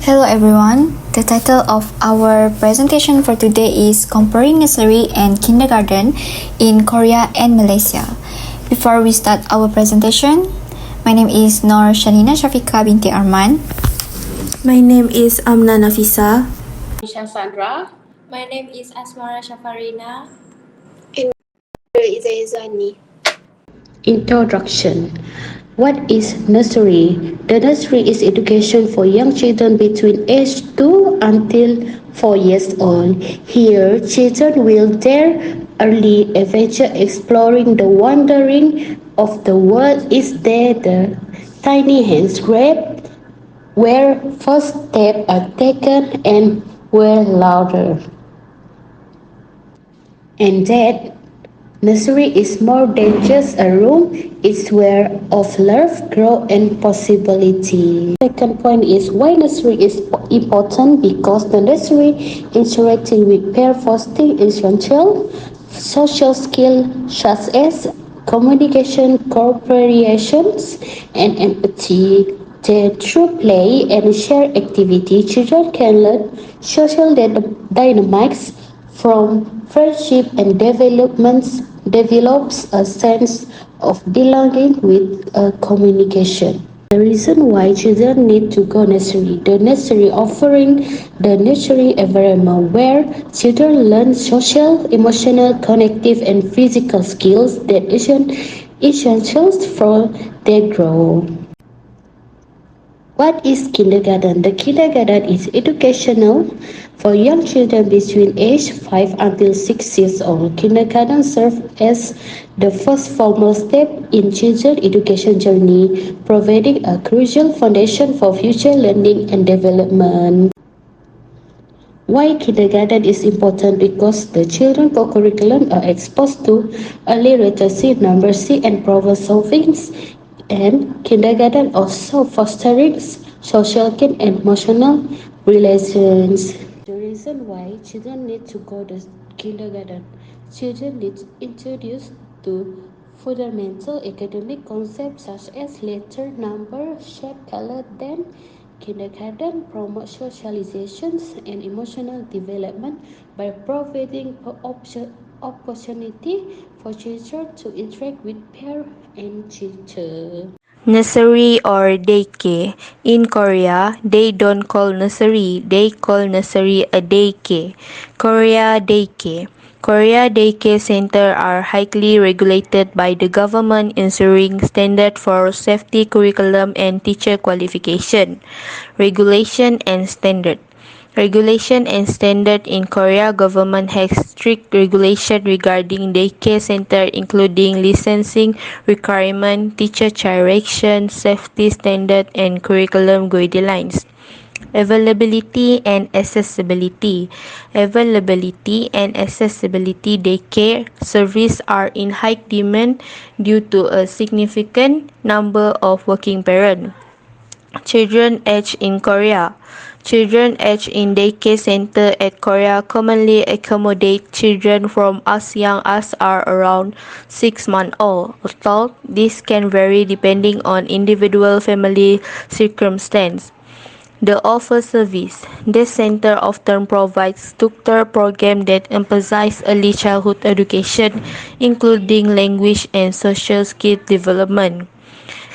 Hello everyone. The title of our presentation for today is Comparing Nursery and Kindergarten in Korea and Malaysia. Before we start our presentation, my name is Nor Shanina Shafika binti Arman. My name is Amna Nafisa. Isha Sandra. My name is Asmara Shafarina. Introduction. What is nursery? The nursery is education for young children between age 2 until 4 years old. Here, children will their early adventure exploring the wondering of the world is there the tiny hands grab where first steps are taken and where louder. And that nursery is more than just a room, it's where of love, growth, and possibility. Second point is why nursery is important because the nursery interacting with peer fostering essential social skills such as communication, cooperation, and empathy. That through play and shared activity, children can learn social dynamics from friendship and develops a sense of belonging with communication. The reason why children need to go nursery. The nursery offering the nursery environment where children learn social, emotional, cognitive, and physical skills that essentials for their growth. What is kindergarten? The kindergarten is educational for young children between age 5 until 6 years old. Kindergarten serves as the first formal step in children's education journey, providing a crucial foundation for future learning and development. Why kindergarten is important? Because the children co-curriculum are exposed to early literacy, numeracy, and problem solving, and kindergarten also fostering social and emotional relations. The reason why children need to go to kindergarten. Children need introduced to fundamental academic concepts such as letter, number, shape, color. Then kindergarten promotes socializations and emotional development by providing opportunity for children to interact with peers and teachers. Nursery or daycare. In Korea, they don't call nursery, they call nursery a daycare. Korea daycare. Korea daycare center are highly regulated by the government ensuring standard for safety curriculum and teacher qualification. Regulation and standard. Regulation and standard in Korea government has strict regulation regarding daycare center including licensing requirement, teacher direction, safety standard and curriculum guidelines. Availability and accessibility. Availability and accessibility daycare service are in high demand due to a significant number of working parents. Children age in Korea. Children age in daycare center at Korea commonly accommodate children from as young as are around 6 months old. Although this can vary depending on individual family circumstance. The offer service. This center often provides structured programs that emphasize early childhood education, including language and social skill development.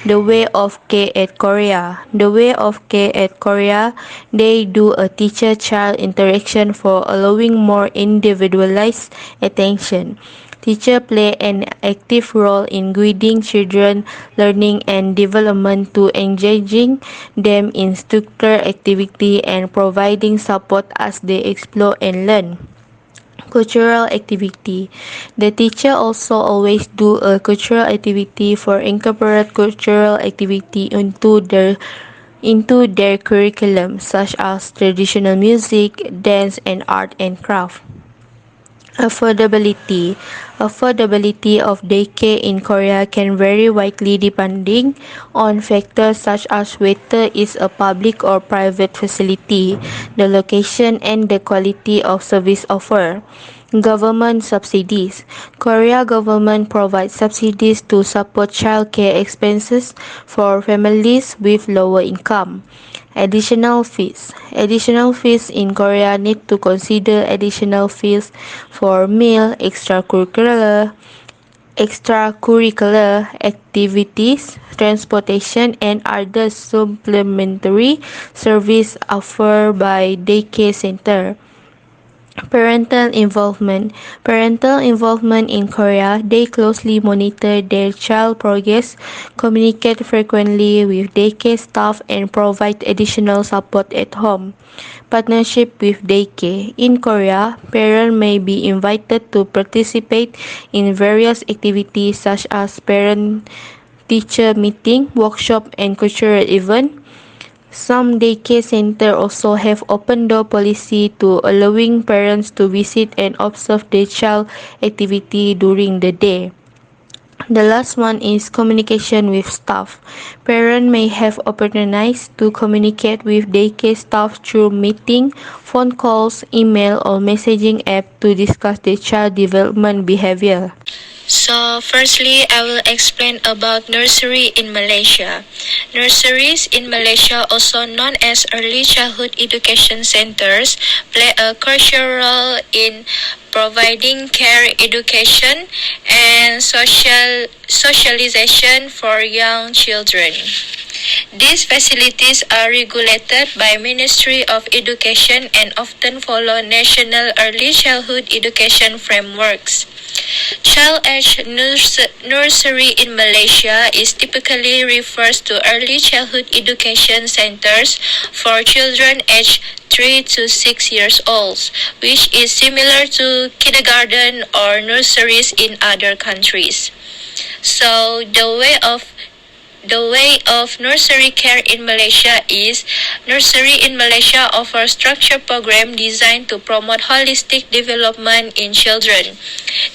The Way of Care at Korea. The Way of Care at Korea, they do a teacher-child interaction for allowing more individualized attention. Teacher play an active role in guiding children learning and development to engaging them in structured activity and providing support as they explore and learn. Cultural activity. The teacher also always do a cultural activity for incorporate cultural activity into their curriculum such as traditional music, dance and art and craft. Affordability. Affordability of daycare in Korea can vary widely depending on factors such as whether it's a public or private facility, the location, and the quality of service offered. Government subsidies. Korea government provides subsidies to support childcare expenses for families with lower income. Additional fees. Additional fees in Korea need to consider additional fees for meal, extracurricular activities, transportation, and other supplementary service offered by daycare center. Parental involvement. Parental involvement in Korea, they closely monitor their child progress, communicate frequently with daycare staff, and provide additional support at home. Partnership with daycare. In Korea, parents may be invited to participate in various activities such as parent-teacher meeting, workshop, and cultural events. Some daycare centers also have open door policy to allowing parents to visit and observe their child activity during the day. The last one is communication with staff. Parents may have opportunities to communicate with daycare staff through meeting, phone calls, email, or messaging app to discuss their child development behavior. So firstly, I will explain about nursery in Malaysia. Nurseries in Malaysia, also known as early childhood education centers, play a crucial role in providing care, education, and socialization for young children. These facilities are regulated by Ministry of Education and often follow national early childhood education frameworks. Child age nursery in Malaysia is typically refers to early childhood education centers for children aged 3 to 6 years old, which is similar to kindergarten or nurseries in other countries. So the way of nursery care in Malaysia is nursery in Malaysia offers structured program designed to promote holistic development in children.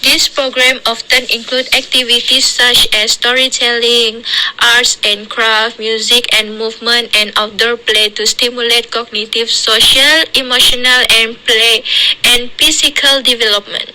This program often include activities such as storytelling, arts and craft, music and movement, and outdoor play to stimulate cognitive, social, emotional, and play and physical development.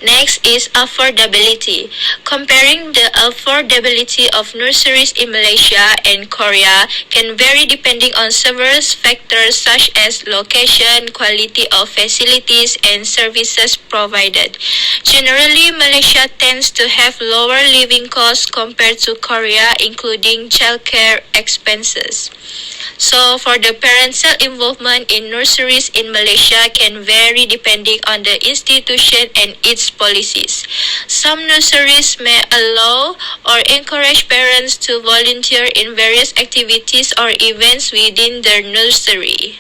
Next is affordability. Comparing the affordability of nurseries in Malaysia and Korea can vary depending on several factors such as location, quality of facilities, and services provided. Generally, Malaysia tends to have lower living costs compared to Korea, including childcare expenses. So for the parental involvement in nurseries in Malaysia can vary depending on the institution and its policies. Some nurseries may allow or encourage parents to volunteer in various activities or events within their nursery.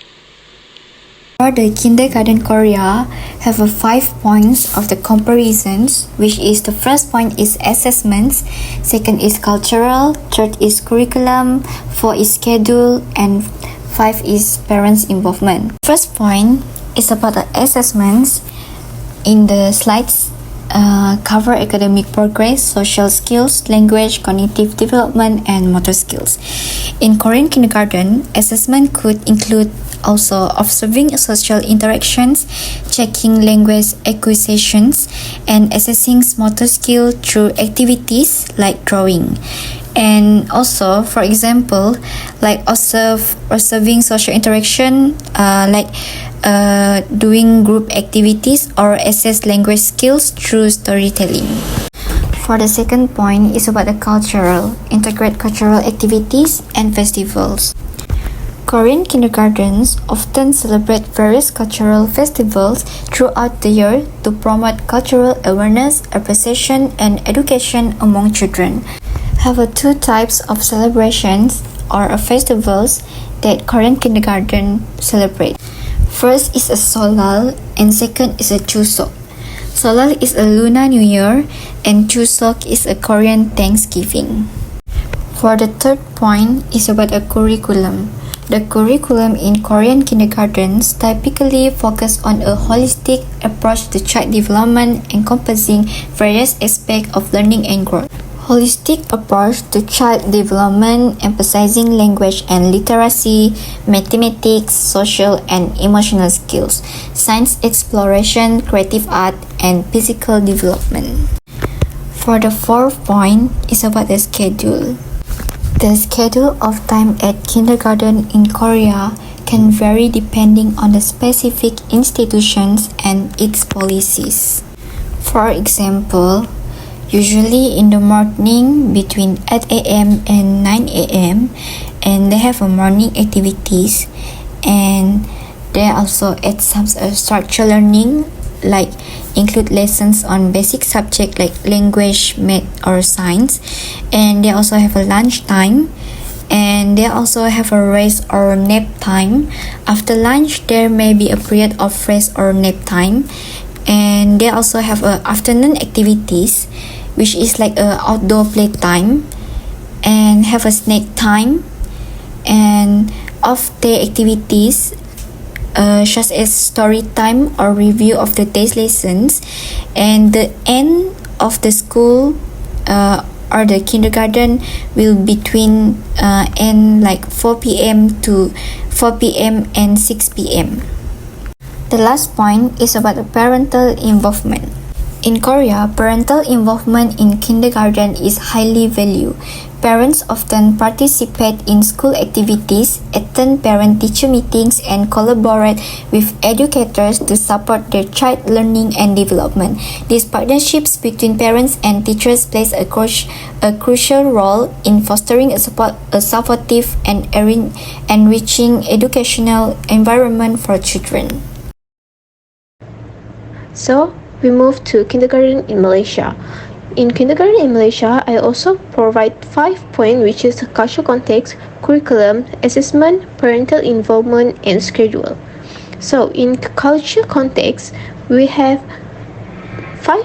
For the kindergarten Korea have a 5 points of the comparisons, which is the first point is assessments, second is cultural, third is curriculum, 4 is schedule, and 5 is parents involvement. First point is about the assessments. In the slides cover academic progress, social skills, language, cognitive development, and motor skills. In Korean kindergarten, assessment could include also observing social interactions, checking language acquisitions, and assessing motor skill through activities like drawing. And also, for example, like observing social interaction, doing group activities, or assess language skills through storytelling. For the second point is about the cultural, integrate cultural activities and festivals. Korean kindergartens often celebrate various cultural festivals throughout the year to promote cultural awareness, appreciation, and education among children. Have two types of celebrations or festivals that Korean kindergarten celebrate. First is a Solal and second is a Chuseok. Solal is a Lunar New Year and Chuseok is a Korean Thanksgiving. For the third point is about a curriculum. The curriculum in Korean kindergartens typically focus on a holistic approach to child development encompassing various aspects of learning and growth. Holistic approach to child development emphasizing language and literacy, mathematics, social and emotional skills, science exploration, creative art, and physical development. For the fourth point is about the schedule. The schedule of time at kindergarten in Korea can vary depending on the specific institutions and its policies. For example, usually in the morning between 8 a.m. and 9 a.m. and they have a morning activities, and they also add some structured learning like include lessons on basic subject like language, math or science, and they also have a lunch time, and they also have a rest or nap time. After lunch there may be a period of rest or nap time, and they also have afternoon activities which is like a outdoor play time, and have a snack time, and off day activities such as story time or review of the day's lessons, and the end of the school or the kindergarten will between end like 4 p.m. to 4 p.m. and 6 p.m. The last point is about the parental involvement. In Korea, parental involvement in kindergarten is highly valued. Parents often participate in school activities, attend parent-teacher meetings, and collaborate with educators to support their child learning and development. These partnerships between parents and teachers plays a crucial role in fostering a supportive and enriching educational environment for children. So, we move to kindergarten in Malaysia. In kindergarten in Malaysia, I also provide 5 points, which is cultural context, curriculum, assessment, parental involvement, and schedule. So in cultural context, we have 4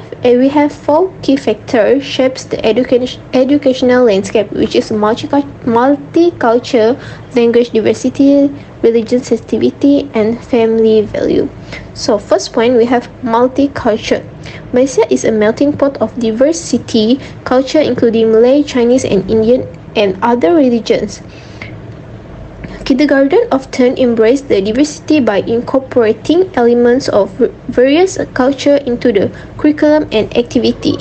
key factors shapes the educational landscape, which is multicultural, language diversity, religion sensitivity, and family value. So first point, we have multicultural. Malaysia is a melting pot of diversity, culture including Malay, Chinese, and Indian, and other religions. Kindergarten often embrace the diversity by incorporating elements of various culture into the curriculum and activity.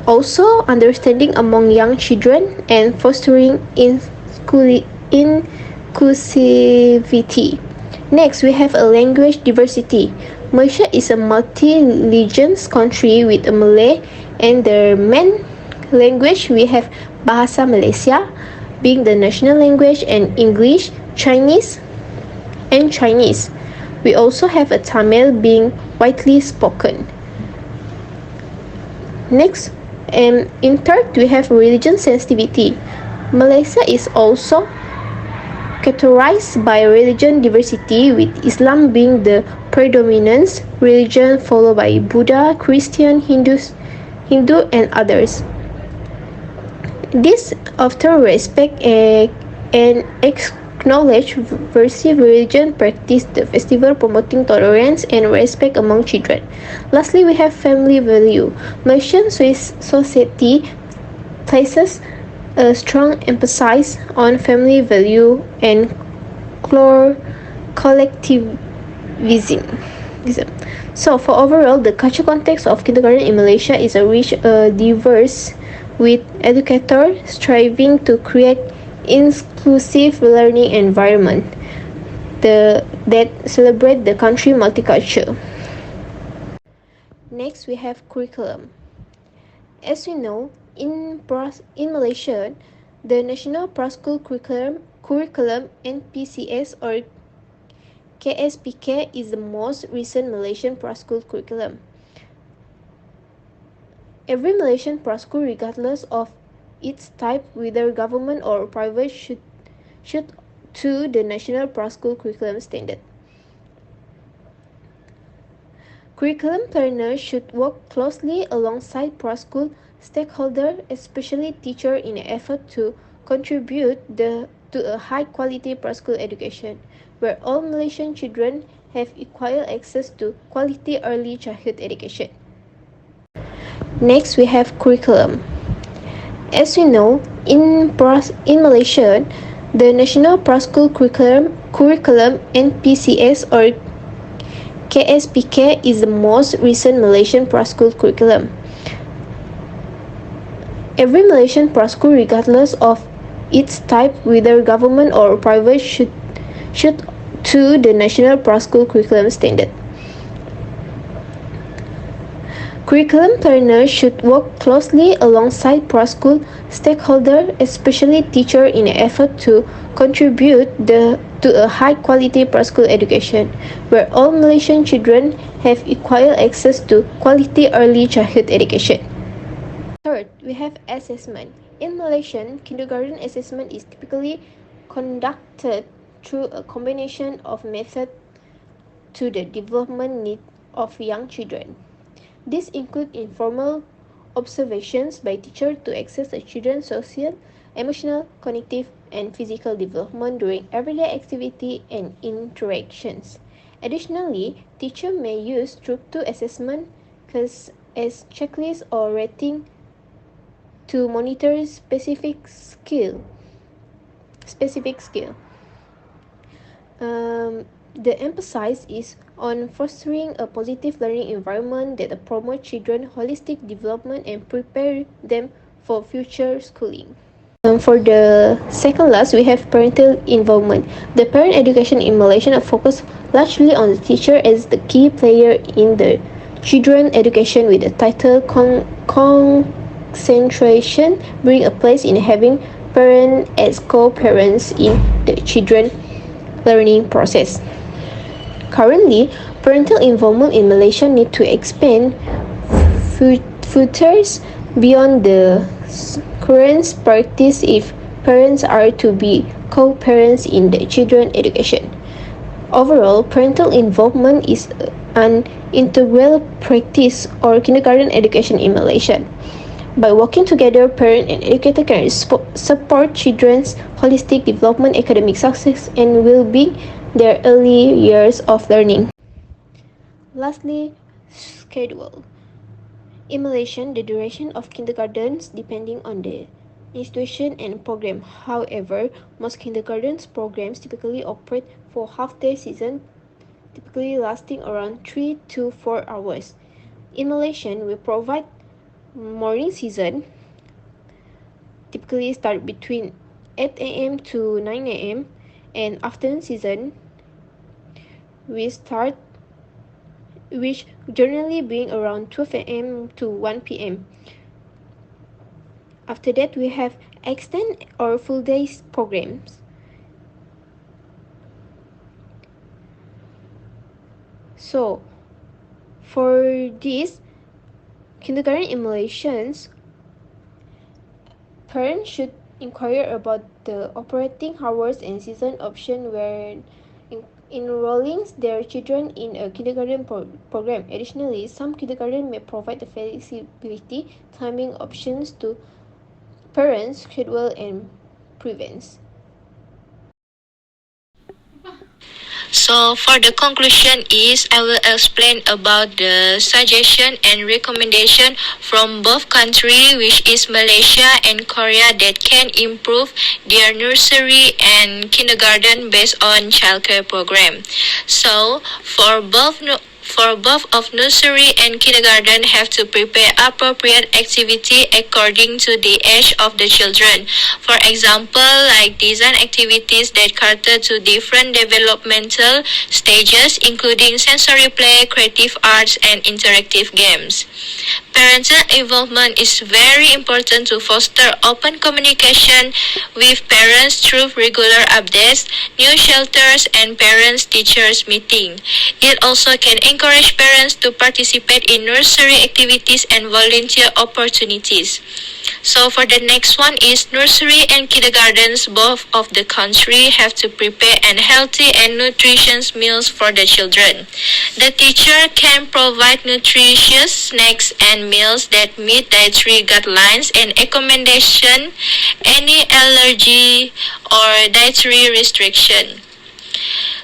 Also, understanding among young children and fostering inclusivity. Next, we have a language diversity. Malaysia is a multi-religious country with a Malay and the main language we have Bahasa Malaysia being the national language, and English, Chinese, and Chinese. We also have a Tamil being widely spoken. Next, in third, we have religion sensitivity. Malaysia is also characterized by religion diversity, with Islam being the predominant religion, followed by Buddha, Christian, Hindu, and others. This often respect and acknowledge various religion practice the festival, promoting tolerance and respect among children. Lastly, we have family value. Malaysian society places a strong emphasis on family value and collectivism. So for overall, the cultural context of kindergarten in Malaysia is a rich, diverse, with educators striving to create inclusive learning environment that celebrate the country multicultural. Next, we have curriculum. As we know, in Malaysia, the National Preschool Curriculum NPCS or KSPK is the most recent Malaysian preschool curriculum. Every Malaysian preschool, regardless of its type, whether government or private, should to the National Preschool Curriculum Standard. Curriculum planners should work closely alongside preschool stakeholders, especially teachers, in an effort to contribute to a high-quality preschool education, where all Malaysian children have equal access to quality early childhood education. Next, we have curriculum. As we know, in Malaysia, the National Preschool Curriculum NPCS or KSPK is the most recent Malaysian preschool curriculum. Every Malaysian preschool, regardless of its type, whether government or private, should to the National Preschool Curriculum Standard. Curriculum planners should work closely alongside preschool stakeholders, especially teachers, in an effort to contribute to a high-quality preschool education, where all Malaysian children have equal access to quality early childhood education. Third, we have assessment. In Malaysian, kindergarten assessment is typically conducted through a combination of methods to the development needs of young children. These include informal observations by teachers to assess a children's social, emotional, cognitive, and physical development during everyday activity and interactions. Additionally, teachers may use structured assessment as checklists or rating to monitor specific skill. The emphasis is on fostering a positive learning environment that promotes children's holistic development and prepare them for future schooling. For the second last, we have parental involvement. The parent education in Malaysia focuses largely on the teacher as the key player in the children's education, with the title concentration being a place in having parents as co-parents in the children's learning process. Currently, parental involvement in Malaysia needs to expand further beyond the current practice if parents are to be co-parents in the children's education. Overall, parental involvement is an integral practice or kindergarten education in Malaysia. By working together, parents and educators can support children's holistic development, academic success, and well-being their early years of learning. Lastly, schedule. In Malaysia, the duration of kindergartens depending on the institution and program. However, most kindergarten programs typically operate for half-day season, typically lasting around 3 to 4 hours. In Malaysia, we provide morning season, typically start between 8 a.m. to 9 a.m. and afternoon season, which generally being around 12 a.m. to 1 p.m. After that, we have extend or full day programs. So, for this kindergarten in Malaysians, parents should inquire about the operating hours and season option when enrolling their children in a kindergarten program. Additionally, some kindergarten may provide the flexibility timing options to parents' schedule and preference. So for the conclusion is I will explain about the suggestion and recommendation from both countries, which is Malaysia and Korea, that can improve their nursery and kindergarten based on childcare program. So for both of nursery and kindergarten have to prepare appropriate activity according to the age of the children. For example, like design activities that cater to different developmental stages, including sensory play, creative arts, and interactive games. Parental involvement is very important to foster open communication with parents through regular updates, new shelters, and parents-teachers meeting. It also can encourage parents to participate in nursery activities and volunteer opportunities. So for the next one is nursery and kindergartens, both of the country have to prepare an healthy and nutritious meals for the children. The teacher can provide nutritious snacks and meals that meet dietary guidelines and accommodation any allergy or dietary restriction.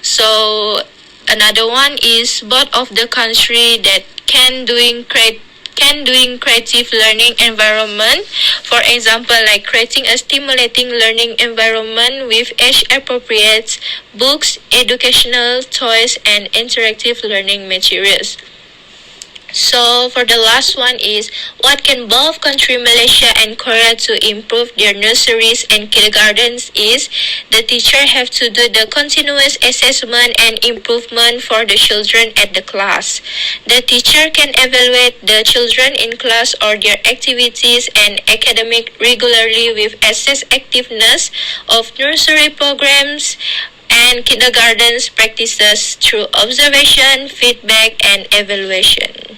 So another one is both of the country that can doing creative learning environment. For example, like creating a stimulating learning environment with age-appropriate books, educational toys, and interactive learning materials. So for the last one is, what can both country Malaysia and Korea to improve their nurseries and kindergartens is, the teacher have to do the continuous assessment and improvement for the children at the class. The teacher can evaluate the children in class or their activities and academic regularly with assess activeness of nursery programs and kindergartens practices through observation, feedback, and evaluation.